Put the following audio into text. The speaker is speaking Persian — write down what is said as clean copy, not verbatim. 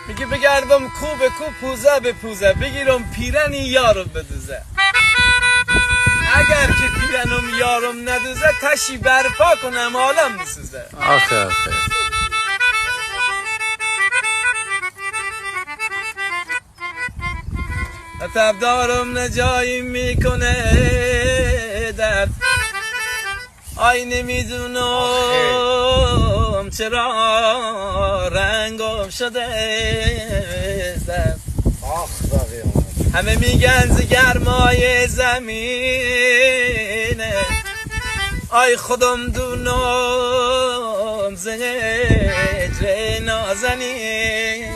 میگه بگردم کو به کو پوزه به پوزه بگیرم پیرنی یارو بدوزه. اگر که پیرنم یارم ندوزه تشی برپا کنم عالم میسوزه. آخه تب دارم نجایی میکنه درد آی نمیدونم چرا رنگم شده زد. همه میگن ز گرمای زمینه آی خودم دونم ز هجر نازنین